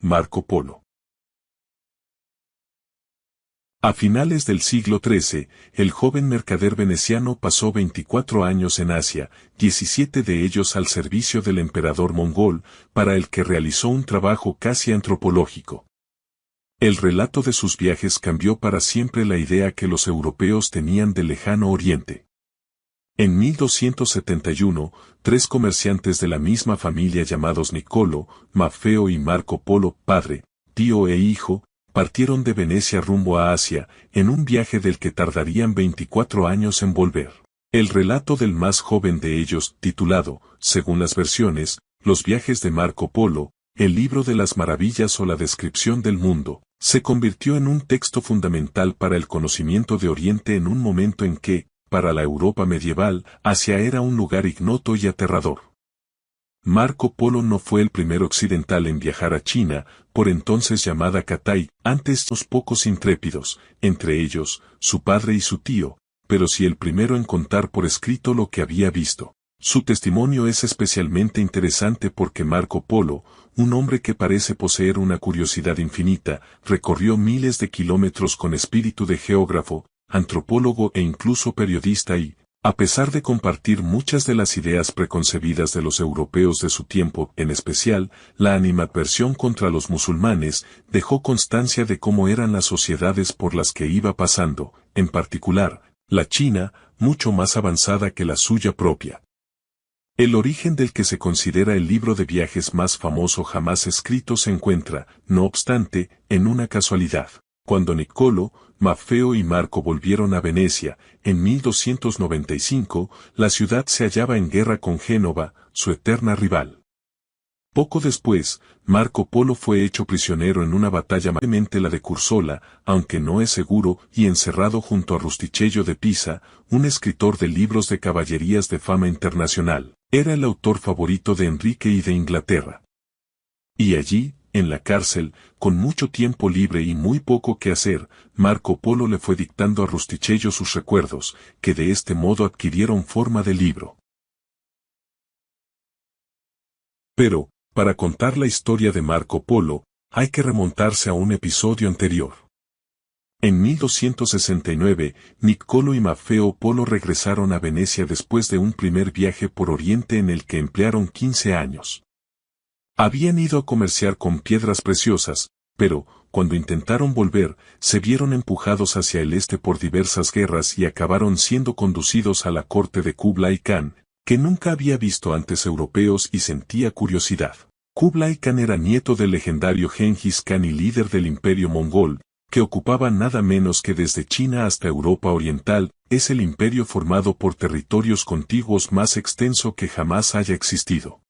Marco Polo. A finales del siglo XIII, el joven mercader veneciano pasó 24 años en Asia, 17 de ellos al servicio del emperador mongol, para el que realizó un trabajo casi antropológico. El relato de sus viajes cambió para siempre la idea que los europeos tenían del lejano oriente. En 1271, 3 comerciantes de la misma familia llamados Niccolo, Maffeo y Marco Polo, padre, tío e hijo, partieron de Venecia rumbo a Asia, en un viaje del que tardarían 24 años en volver. El relato del más joven de ellos, titulado, según las versiones, Los viajes de Marco Polo, el libro de las maravillas o la descripción del mundo, se convirtió en un texto fundamental para el conocimiento de Oriente en un momento en que, para la Europa medieval, Asia era un lugar ignoto y aterrador. Marco Polo no fue el primer occidental en viajar a China, por entonces llamada Cathay, antes unos pocos intrépidos, entre ellos, su padre y su tío, pero sí el primero en contar por escrito lo que había visto. Su testimonio es especialmente interesante porque Marco Polo, un hombre que parece poseer una curiosidad infinita, recorrió miles de kilómetros con espíritu de geógrafo, antropólogo e incluso periodista y, a pesar de compartir muchas de las ideas preconcebidas de los europeos de su tiempo, en especial, la animadversión contra los musulmanes, dejó constancia de cómo eran las sociedades por las que iba pasando, en particular, la China, mucho más avanzada que la suya propia. El origen del que se considera el libro de viajes más famoso jamás escrito se encuentra, no obstante, en una casualidad. Cuando Niccolo, Maffeo y Marco volvieron a Venecia, en 1295, la ciudad se hallaba en guerra con Génova, su eterna rival. Poco después, Marco Polo fue hecho prisionero en una batalla probablemente la de Curzola, aunque no es seguro, y encerrado junto a Rustichello de Pisa, un escritor de libros de caballerías de fama internacional. Era el autor favorito de Enrique y de Inglaterra. Y allí, en la cárcel, con mucho tiempo libre y muy poco que hacer, Marco Polo le fue dictando a Rustichello sus recuerdos, que de este modo adquirieron forma de libro. Pero, para contar la historia de Marco Polo, hay que remontarse a un episodio anterior. En 1269, Niccolo y Maffeo Polo regresaron a Venecia después de un primer viaje por Oriente en el que emplearon 15 años. Habían ido a comerciar con piedras preciosas, pero, cuando intentaron volver, se vieron empujados hacia el este por diversas guerras y acabaron siendo conducidos a la corte de Kublai Khan, que nunca había visto antes europeos y sentía curiosidad. Kublai Khan era nieto del legendario Gengis Khan y líder del imperio mongol, que ocupaba nada menos que desde China hasta Europa Oriental, es el imperio formado por territorios contiguos más extenso que jamás haya existido.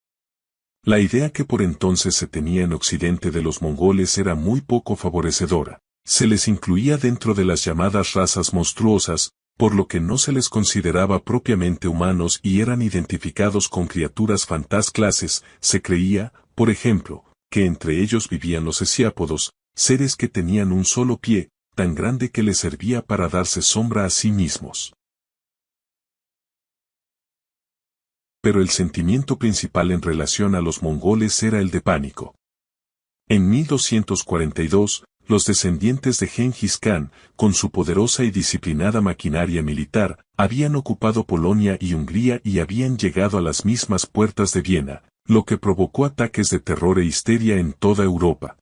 La idea que por entonces se tenía en Occidente de los mongoles era muy poco favorecedora. Se les incluía dentro de las llamadas razas monstruosas, por lo que no se les consideraba propiamente humanos y eran identificados con criaturas fantasclases. Se creía, por ejemplo, que entre ellos vivían los hesiápodos, seres que tenían un solo pie, tan grande que les servía para darse sombra a sí mismos. Pero el sentimiento principal en relación a los mongoles era el de pánico. En 1242, los descendientes de Gengis Khan, con su poderosa y disciplinada maquinaria militar, habían ocupado Polonia y Hungría y habían llegado a las mismas puertas de Viena, lo que provocó ataques de terror e histeria en toda Europa.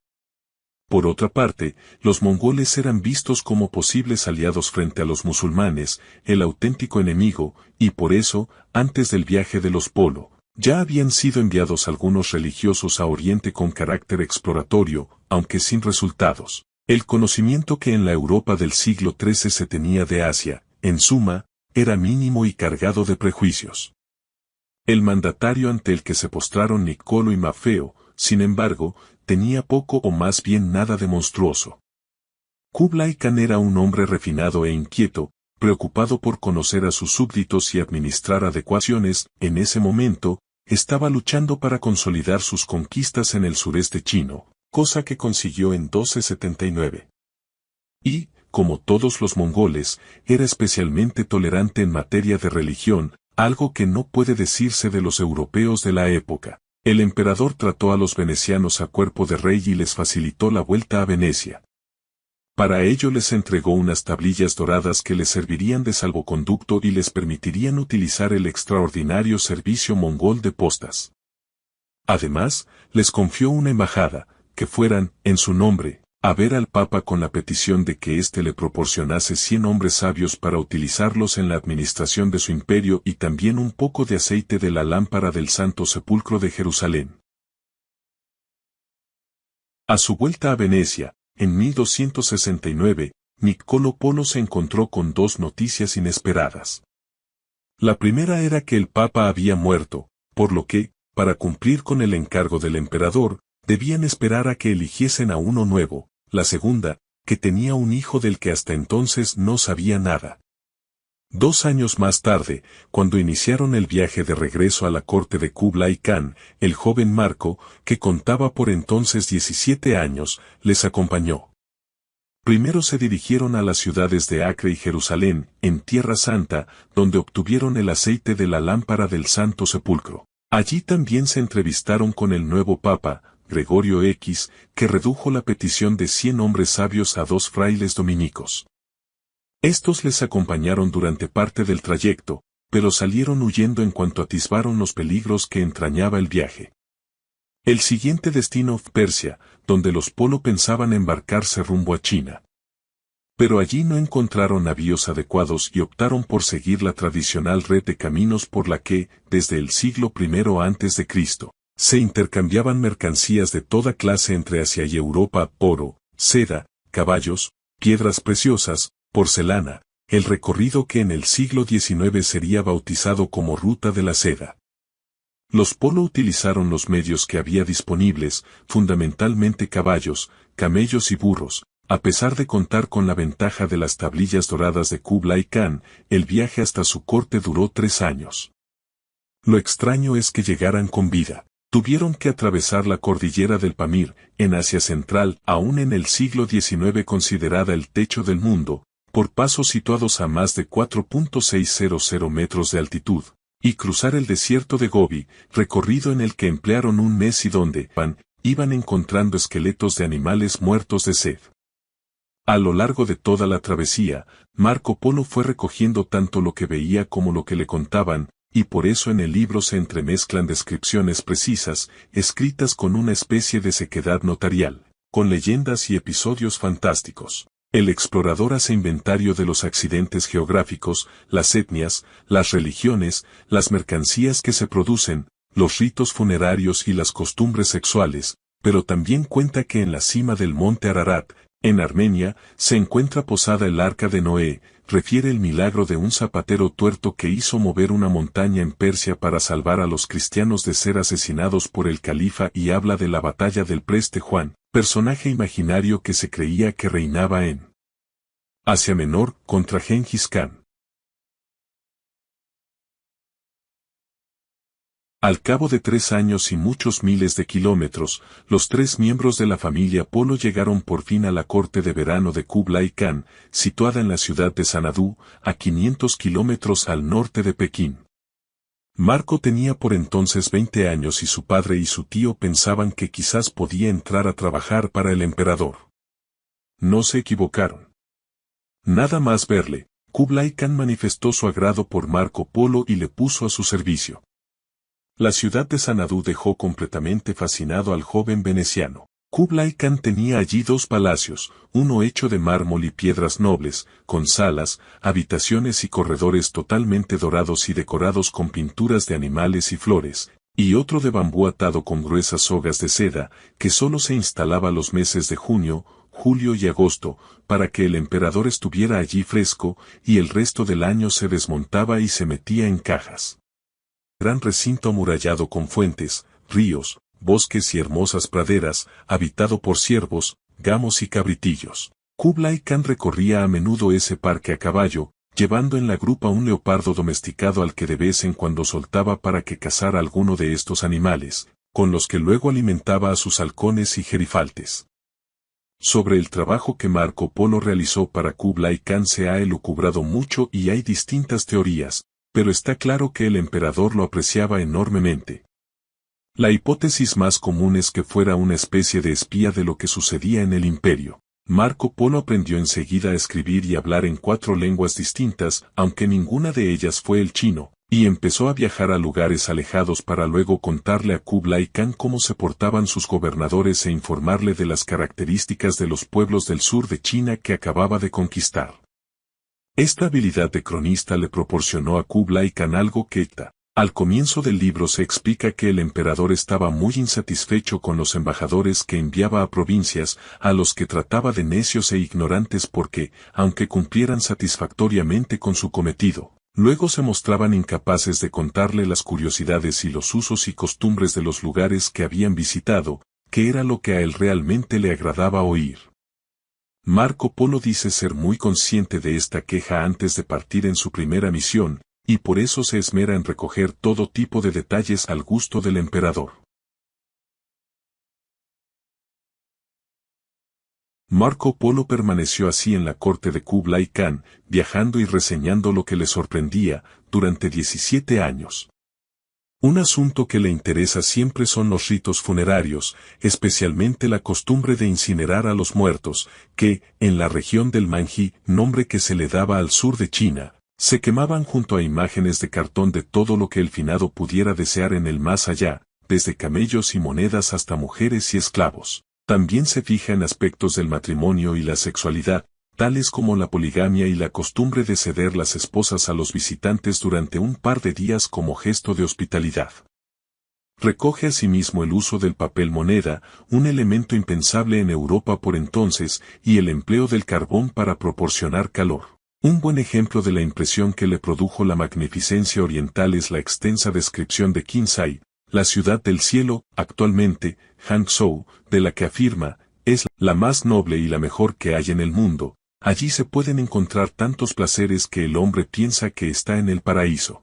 Por otra parte, los mongoles eran vistos como posibles aliados frente a los musulmanes, el auténtico enemigo, y por eso, antes del viaje de los Polo, ya habían sido enviados algunos religiosos a Oriente con carácter exploratorio, aunque sin resultados. El conocimiento que en la Europa del siglo XIII se tenía de Asia, en suma, era mínimo y cargado de prejuicios. El mandatario ante el que se postraron Niccolo y Maffeo, sin embargo, tenía poco o más bien nada de monstruoso. Kublai Khan era un hombre refinado e inquieto, preocupado por conocer a sus súbditos y administrar adecuaciones. En ese momento, estaba luchando para consolidar sus conquistas en el sureste chino, cosa que consiguió en 1279. Y, como todos los mongoles, era especialmente tolerante en materia de religión, algo que no puede decirse de los europeos de la época. El emperador trató a los venecianos a cuerpo de rey y les facilitó la vuelta a Venecia. Para ello les entregó unas tablillas doradas que les servirían de salvoconducto y les permitirían utilizar el extraordinario servicio mongol de postas. Además, les confió una embajada, que fueran, en su nombre, a ver al Papa con la petición de que éste le proporcionase 100 hombres sabios para utilizarlos en la administración de su imperio y también un poco de aceite de la lámpara del Santo Sepulcro de Jerusalén. A su vuelta a Venecia, en 1269, Niccolò Polo se encontró con dos noticias inesperadas. La primera era que el Papa había muerto, por lo que, para cumplir con el encargo del emperador, debían esperar a que eligiesen a uno nuevo. La segunda, que tenía un hijo del que hasta entonces no sabía nada. 2 años más tarde, cuando iniciaron el viaje de regreso a la corte de Kublai Khan, el joven Marco, que contaba por entonces 17 años, les acompañó. Primero se dirigieron a las ciudades de Acre y Jerusalén, en Tierra Santa, donde obtuvieron el aceite de la lámpara del Santo Sepulcro. Allí también se entrevistaron con el nuevo Papa, Gregorio X, que redujo la petición de 100 hombres sabios a 2 frailes dominicos. Estos les acompañaron durante parte del trayecto, pero salieron huyendo en cuanto atisbaron los peligros que entrañaba el viaje. El siguiente destino fue Persia, donde los Polo pensaban embarcarse rumbo a China. Pero allí no encontraron navíos adecuados y optaron por seguir la tradicional red de caminos por la que, desde el siglo I a.C., se intercambiaban mercancías de toda clase entre Asia y Europa: oro, seda, caballos, piedras preciosas, porcelana, el recorrido que en el siglo XIX sería bautizado como Ruta de la Seda. Los Polo utilizaron los medios que había disponibles, fundamentalmente caballos, camellos y burros. A pesar de contar con la ventaja de las tablillas doradas de Kublai Khan, el viaje hasta su corte duró 3 años. Lo extraño es que llegaran con vida. Tuvieron que atravesar la cordillera del Pamir, en Asia Central, aún en el siglo XIX considerada el techo del mundo, por pasos situados a más de 4.600 metros de altitud, y cruzar el desierto de Gobi, recorrido en el que emplearon un mes y donde iban encontrando esqueletos de animales muertos de sed. A lo largo de toda la travesía, Marco Polo fue recogiendo tanto lo que veía como lo que le contaban, y por eso en el libro se entremezclan descripciones precisas, escritas con una especie de sequedad notarial, con leyendas y episodios fantásticos. El explorador hace inventario de los accidentes geográficos, las etnias, las religiones, las mercancías que se producen, los ritos funerarios y las costumbres sexuales, pero también cuenta que en la cima del monte Ararat, en Armenia, se encuentra posada el Arca de Noé. Refiere el milagro de un zapatero tuerto que hizo mover una montaña en Persia para salvar a los cristianos de ser asesinados por el califa y habla de la batalla del Preste Juan, personaje imaginario que se creía que reinaba en Asia Menor contra Gengis Khan. Al cabo de 3 años y muchos miles de kilómetros, los 3 miembros de la familia Polo llegaron por fin a la corte de verano de Kublai Khan, situada en la ciudad de Sanadú, a 500 kilómetros al norte de Pekín. Marco tenía por entonces 20 años y su padre y su tío pensaban que quizás podía entrar a trabajar para el emperador. No se equivocaron. Nada más verle, Kublai Khan manifestó su agrado por Marco Polo y le puso a su servicio. La ciudad de Sanadú dejó completamente fascinado al joven veneciano. Kublai Khan tenía allí 2 palacios, uno hecho de mármol y piedras nobles, con salas, habitaciones y corredores totalmente dorados y decorados con pinturas de animales y flores, y otro de bambú atado con gruesas sogas de seda, que solo se instalaba los meses de junio, julio y agosto, para que el emperador estuviera allí fresco, y el resto del año se desmontaba y se metía en cajas. Gran recinto amurallado con fuentes, ríos, bosques y hermosas praderas, habitado por ciervos, gamos y cabritillos. Kublai Khan recorría a menudo ese parque a caballo, llevando en la grupa un leopardo domesticado al que de vez en cuando soltaba para que cazara alguno de estos animales, con los que luego alimentaba a sus halcones y gerifaltes. Sobre el trabajo que Marco Polo realizó para Kublai Khan se ha elucubrado mucho y hay distintas teorías, pero está claro que el emperador lo apreciaba enormemente. La hipótesis más común es que fuera una especie de espía de lo que sucedía en el imperio. Marco Polo aprendió enseguida a escribir y hablar en 4 lenguas distintas, aunque ninguna de ellas fue el chino, y empezó a viajar a lugares alejados para luego contarle a Kublai Khan cómo se portaban sus gobernadores e informarle de las características de los pueblos del sur de China que acababa de conquistar. Esta habilidad de cronista le proporcionó a Kublai Khan algo que al comienzo del libro se explica que el emperador estaba muy insatisfecho con los embajadores que enviaba a provincias, a los que trataba de necios e ignorantes porque, aunque cumplieran satisfactoriamente con su cometido, luego se mostraban incapaces de contarle las curiosidades y los usos y costumbres de los lugares que habían visitado, que era lo que a él realmente le agradaba oír. Marco Polo dice ser muy consciente de esta queja antes de partir en su primera misión, y por eso se esmera en recoger todo tipo de detalles al gusto del emperador. Marco Polo permaneció así en la corte de Kublai Khan, viajando y reseñando lo que le sorprendía, durante 17 años. Un asunto que le interesa siempre son los ritos funerarios, especialmente la costumbre de incinerar a los muertos, que, en la región del Manji, nombre que se le daba al sur de China, se quemaban junto a imágenes de cartón de todo lo que el finado pudiera desear en el más allá, desde camellos y monedas hasta mujeres y esclavos. También se fija en aspectos del matrimonio y la sexualidad, tales como la poligamia y la costumbre de ceder las esposas a los visitantes durante un par de días como gesto de hospitalidad. Recoge asimismo el uso del papel moneda, un elemento impensable en Europa por entonces, y el empleo del carbón para proporcionar calor. Un buen ejemplo de la impresión que le produjo la magnificencia oriental es la extensa descripción de Kinsai, la ciudad del cielo, actualmente, Hangzhou, de la que afirma, es la más noble y la mejor que hay en el mundo. Allí se pueden encontrar tantos placeres que el hombre piensa que está en el paraíso.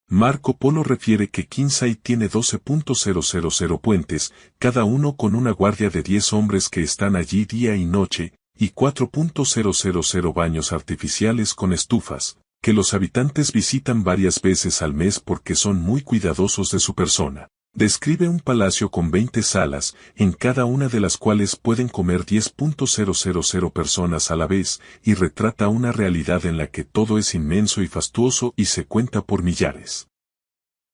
Marco Polo refiere que Kinsai tiene 12.000 puentes, cada uno con una guardia de 10 hombres que están allí día y noche, y 4.000 baños artificiales con estufas, que los habitantes visitan varias veces al mes porque son muy cuidadosos de su persona. Describe un palacio con 20 salas, en cada una de las cuales pueden comer 10.000 personas a la vez, y retrata una realidad en la que todo es inmenso y fastuoso y se cuenta por millares.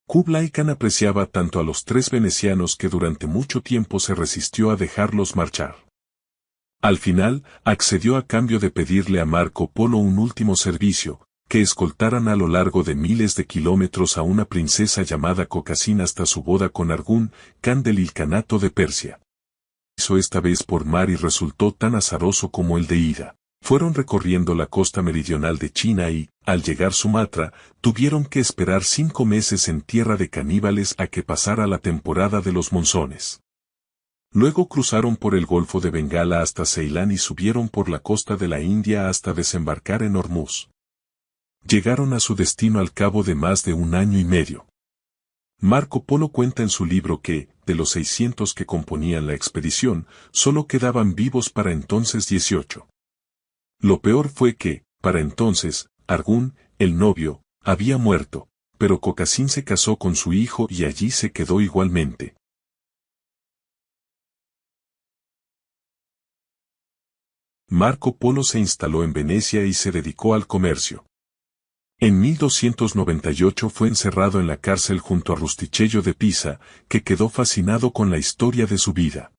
Kublai Khan apreciaba tanto a los 3 venecianos que durante mucho tiempo se resistió a dejarlos marchar. Al final, accedió a cambio de pedirle a Marco Polo un último servicio, que escoltaran a lo largo de miles de kilómetros a una princesa llamada Cocasin hasta su boda con Argun, Khan del Ilkhanato de Persia. Hizo esta vez por mar y resultó tan azaroso como el de ida. Fueron recorriendo la costa meridional de China y, al llegar Sumatra, tuvieron que esperar 5 meses en tierra de caníbales a que pasara la temporada de los monzones. Luego cruzaron por el Golfo de Bengala hasta Ceilán y subieron por la costa de la India hasta desembarcar en Hormuz. Llegaron a su destino al cabo de más de 1 año y medio. Marco Polo cuenta en su libro que, de los 600 que componían la expedición, solo quedaban vivos para entonces 18. Lo peor fue que, para entonces, Argun, el novio, había muerto, pero Cocasin se casó con su hijo y allí se quedó igualmente. Marco Polo se instaló en Venecia y se dedicó al comercio. En 1298 fue encerrado en la cárcel junto a Rustichello de Pisa, que quedó fascinado con la historia de su vida.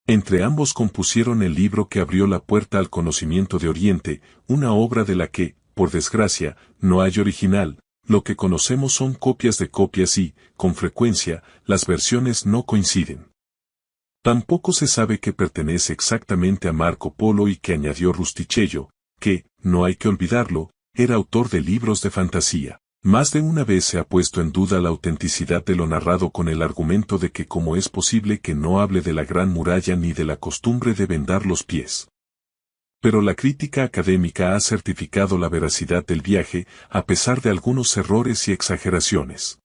Entre ambos compusieron el libro que abrió la puerta al conocimiento de Oriente, una obra de la que, por desgracia, no hay original, lo que conocemos son copias de copias y, con frecuencia, las versiones no coinciden. Tampoco se sabe que pertenece exactamente a Marco Polo y que añadió Rustichello, que, no hay que olvidarlo, era autor de libros de fantasía. Más de una vez se ha puesto en duda la autenticidad de lo narrado con el argumento de que cómo es posible que no hable de la Gran Muralla ni de la costumbre de vendar los pies. Pero la crítica académica ha certificado la veracidad del viaje, a pesar de algunos errores y exageraciones.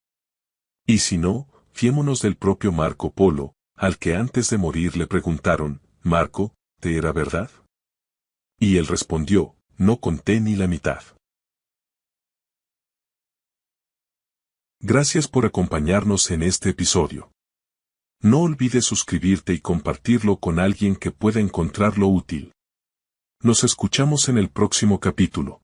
Y si no, fiémonos del propio Marco Polo, al que antes de morir le preguntaron, Marco, ¿te era verdad? Y él respondió, no conté ni la mitad. Gracias por acompañarnos en este episodio. No olvides suscribirte y compartirlo con alguien que pueda encontrarlo útil. Nos escuchamos en el próximo capítulo.